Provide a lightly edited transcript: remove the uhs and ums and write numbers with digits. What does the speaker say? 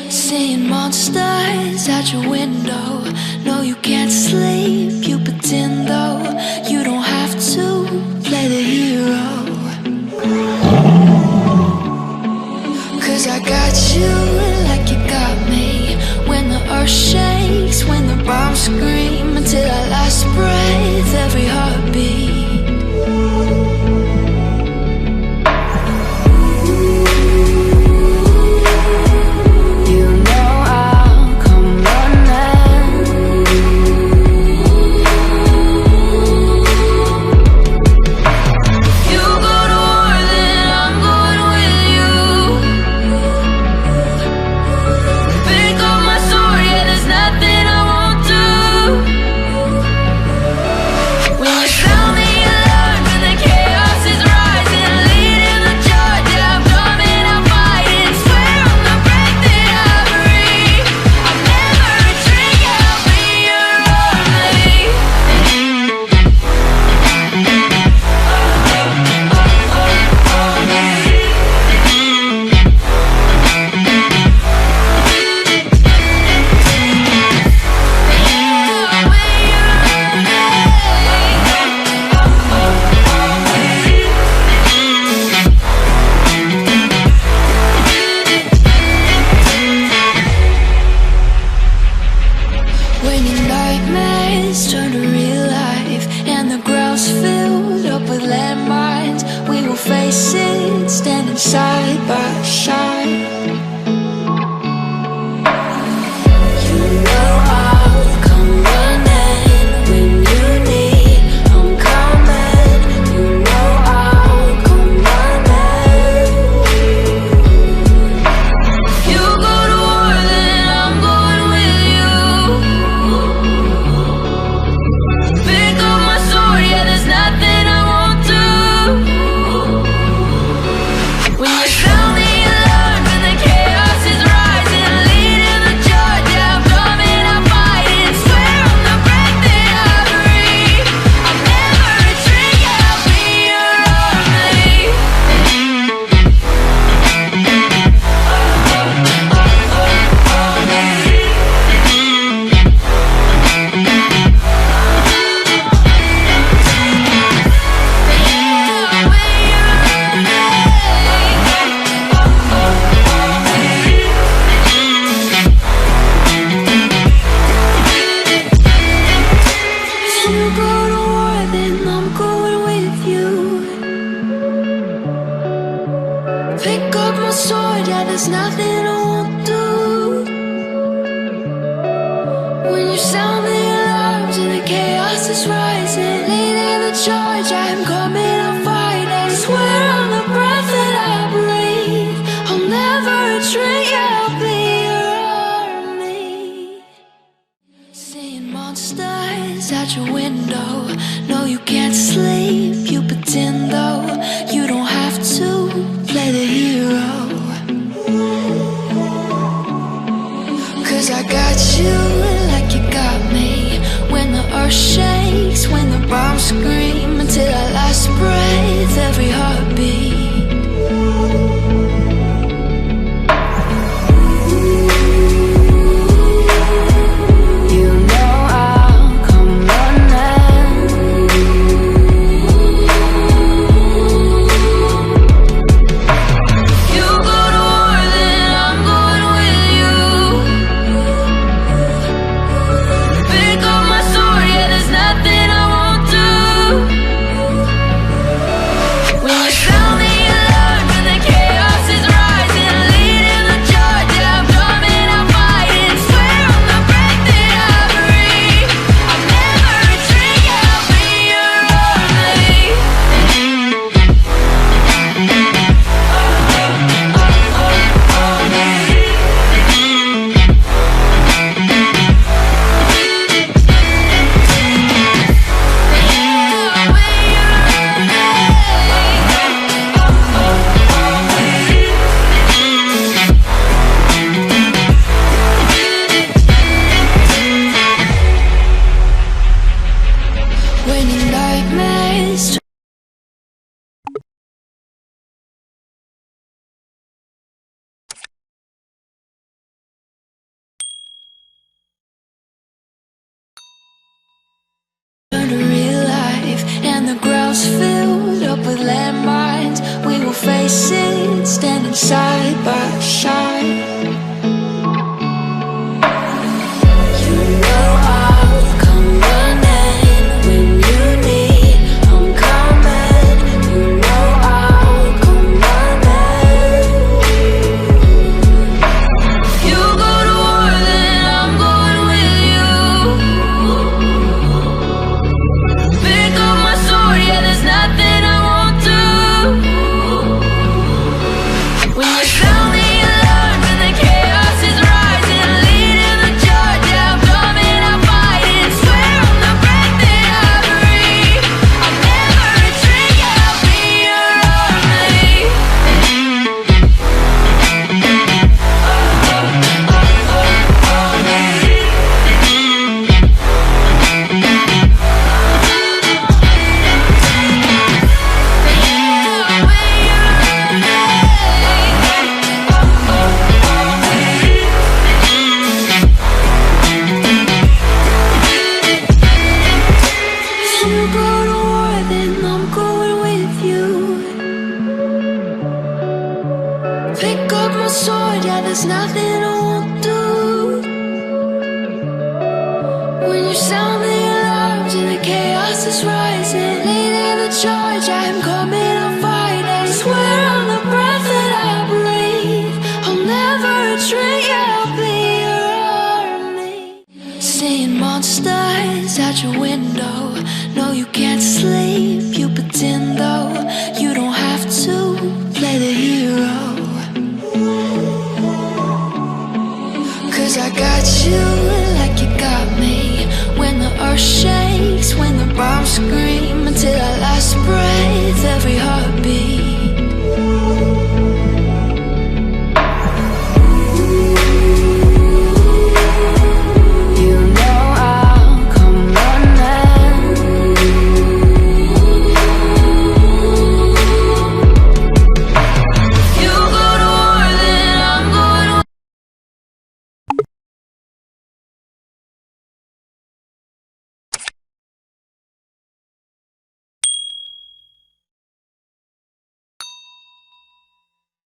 Seeing monsters out your window. No, you can't sleep, you pretend though. You don't have to play the hero, 'cause I got you like you got me. When the earth shakes, when the bombs scream, until our last breath, every heartbeat. Turn to real life and the ground's filled up with landmines. We will face it, standing side by side. You know I'll come running when you need. I'm coming. You know I'll come running. You go to war, then I'm going with you. Pick up my sword, yeah, there's nothing I won't do. When you sound the alarm and the chaos is rising, leading the charge, yeah, I'm coming, I'm fighting. Swear on the breath that I breathe, I'll never retreat, yeah, I'll be your army. If you go to war, then I'm going with you. Pick up my sword, yeah, there's nothing I won't do. When you sound the alarms and the chaos is rising, leading the charge, I'm coming, I'm fighting. Swear on the breath that I breathe, I'll never retreat, yeah, I'll be your army. Seeing monsters out your window. No, you can't sleep, you pretend though. You don't have to play the hero, 'cause I got you like you got me. When the earth shakes, when the bombs scream, until our last breath, every heartbeat. You know I'll come running. You go to war, then I'm going with you. Pick up my sword, yeah, there's nothing I won't do. side by side. You know I'll come running when you need. I'm coming. You know I'll come running. If you go to war, then I'm going with you. Pick up my sword, yeah, there's nothing I won't do. When you sound the alarm and the chaos is rising, leading the charge, yeah, I'm coming, I'm fighting. Swear on the breath that I breathe, I'll never retreat, yeah, I'll be your army. If you go to war, then I'm going with you. Pick up my sword, yeah, there's nothing I won't do. When you sound the alarms and the chaos is rising, leading the charge, I'm coming, I'm fighting. Swear on the breath that I breathe, I'll never retreat, yeah, I'll be your army. Seeing monsters out your window, no, you can't sleep, you pretend though. You don't have to play the hero, 'cause I got you like you got me. When the earth shakes, when the bombs scream, until our last breath, every heartbeat.